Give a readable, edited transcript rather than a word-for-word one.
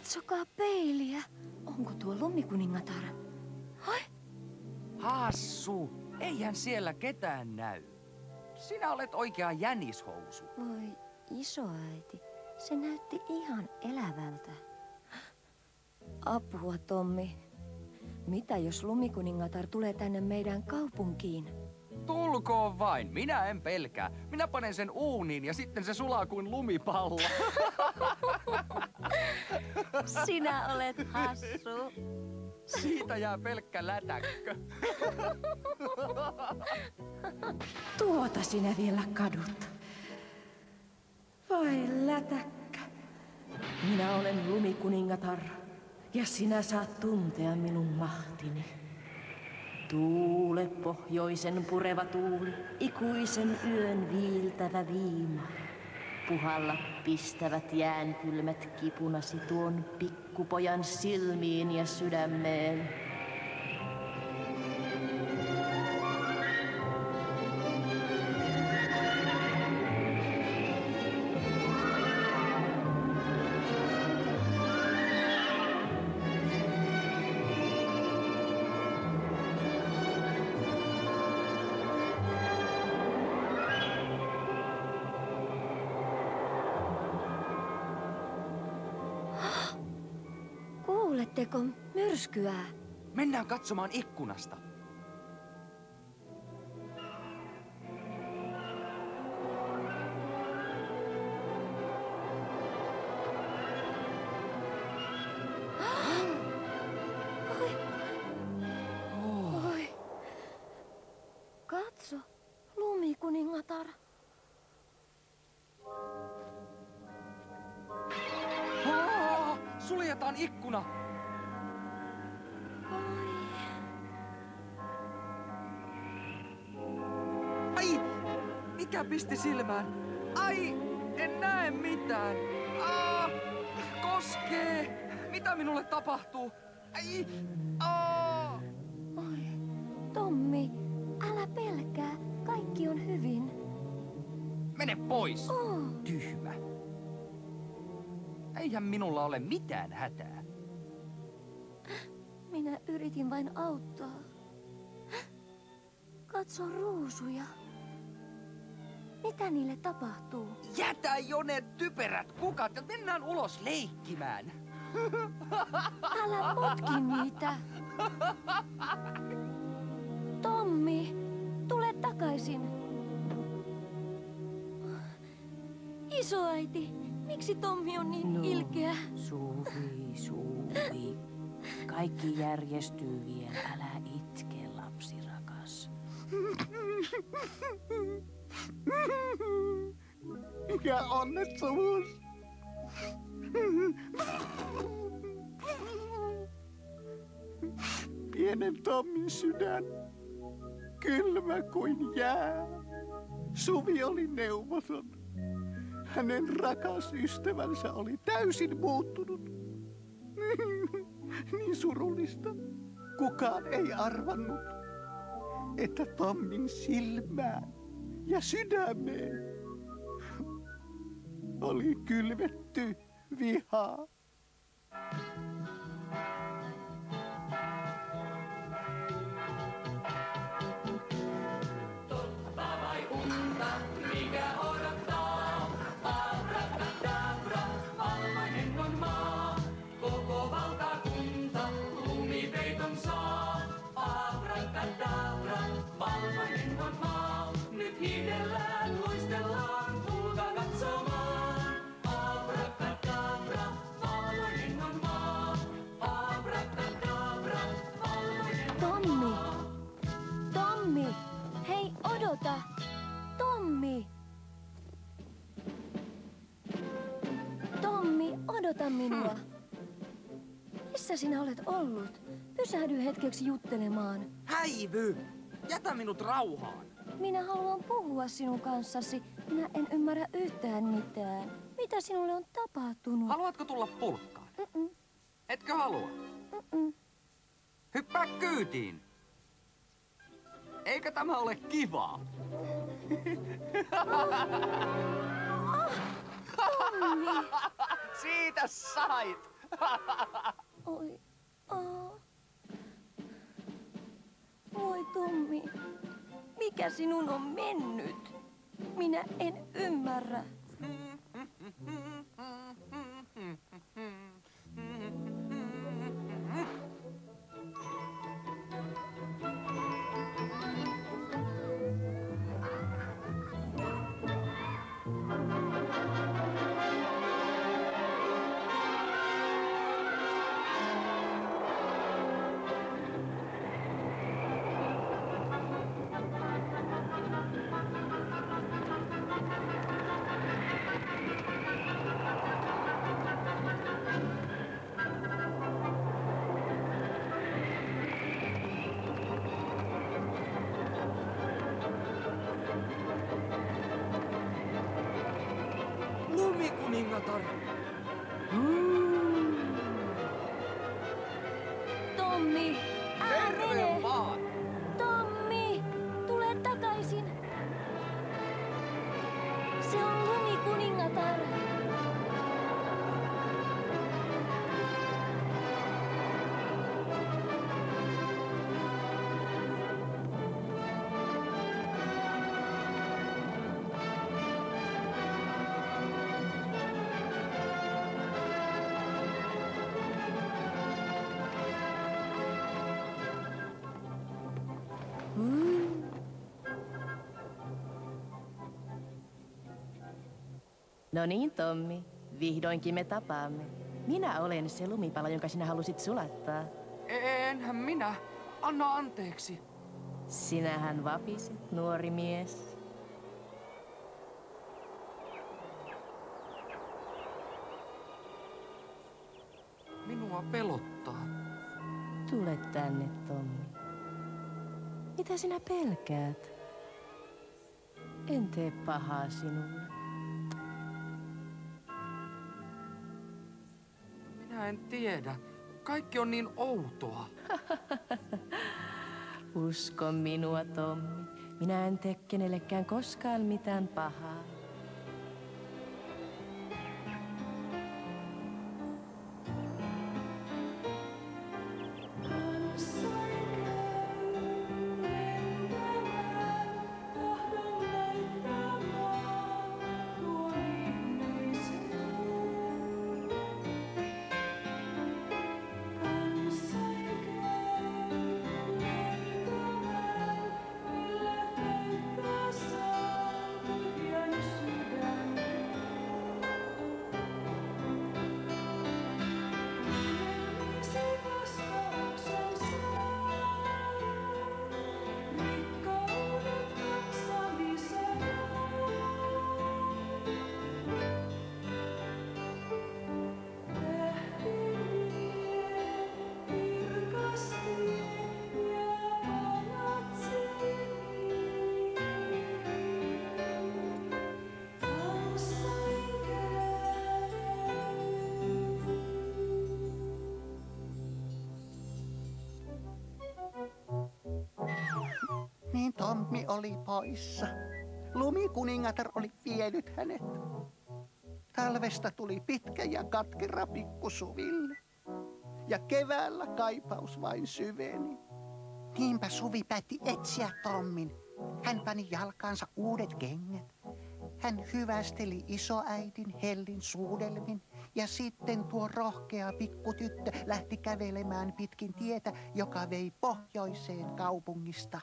Katsokaa peiliä. Onko tuo lumikuningatar? Hai? Hassu, eihän siellä ketään näy. Sinä olet oikea jänishousu. Voi isoäiti, se näytti ihan elävältä. Apua, Tommi. Mitä jos lumikuningatar tulee tänne meidän kaupunkiin? Tulkoon vain, minä en pelkää. Minä panen sen uuniin ja sitten se sulaa kuin lumipallo. Sinä olet hassu. Siitä jää pelkkä lätäkkö. Tuota sinä vielä kadut. Vai lätäkkä. Minä olen lumikuningatar ja sinä saat tuntea minun mahtini. Tuule pohjoisen pureva tuuli, ikuisen yön viiltävä viima. Puhalla pistävät jäänkylmät kipunasi tuon pikkupojan silmiin ja sydämeen. Kuuletteko myrskyä? Mennään katsomaan ikkunasta. Oi. Katso, lumikuningatar. Suljetaan ikkuna. Ai! Mikä pisti silmään? Ai! En näe mitään. Koskee! Mitä minulle tapahtuu? Ai! Oi, Tommi, älä pelkää. Kaikki on hyvin. Mene pois! Tyhmä. Eihän minulla ole mitään hätää. Minä yritin vain auttaa. Katso ruusuja. Mitä niille tapahtuu? Jätä jo ne typerät kukat ja mennään ulos leikkimään. Älä potki niitä. Tommi, tule takaisin. Isoäiti, miksi Tommi on niin ilkeä? Suvi. Kaikki järjestyy vielä. Älä itke, lapsi rakas. Mikä onnettomuus! Pienen Tommin sydän, kylmä kuin jää. Suvi oli neuvoton. Hänen rakas ystävänsä oli täysin muuttunut. Niin surullista. Kukaan ei arvannut, että Tommin silmään ja sydämeen oli kylvetty vihaa. Tommi, hei odota. Tommi, odota minua. Missä sinä olet ollut? Pysähdy hetkeksi juttelemaan. Häivy! Jätä minut rauhaan. Minä haluan puhua sinun kanssasi. Minä en ymmärrä yhtään mitään. Mitä sinulle on tapahtunut? Haluatko tulla pulkkaan? Etkö halua? Hyppää kyytiin! Eikö tämä ole kivaa? Tommi! Siitä sait! Oi, Voi Tommi, mikä sinun on mennyt? Minä en ymmärrä. Lumikuningatar! Tommi, älä mene! Terve vaan! Tommi, tule takaisin! Se on Lumikuningatar! No niin, Tommi. Vihdoinkin me tapaamme. Minä olen se lumipalo, jonka sinä halusit sulattaa. Enhän minä. Anna anteeksi. Sinähän vapisit, nuori mies. Minua pelottaa. Tule tänne, Tommi. Mitä sinä pelkäät? En tee pahaa sinulle. Minä en tiedä. Kaikki on niin outoa. Usko minua, Tommi. Minä en tee kenellekään koskaan mitään pahaa. Niin Tommi oli poissa. Lumikuningatar oli vienyt hänet. Talvesta tuli pitkä ja katkera pikkusuville. Ja keväällä kaipaus vain syveni. Niinpä Suvi päätti etsiä Tommin. Hän pani jalkaansa uudet kengät. Hän hyvästeli isoäidin Hellin suudelmin. Ja sitten tuo rohkea pikkutyttö lähti kävelemään pitkin tietä, joka vei pohjoiseen kaupungista.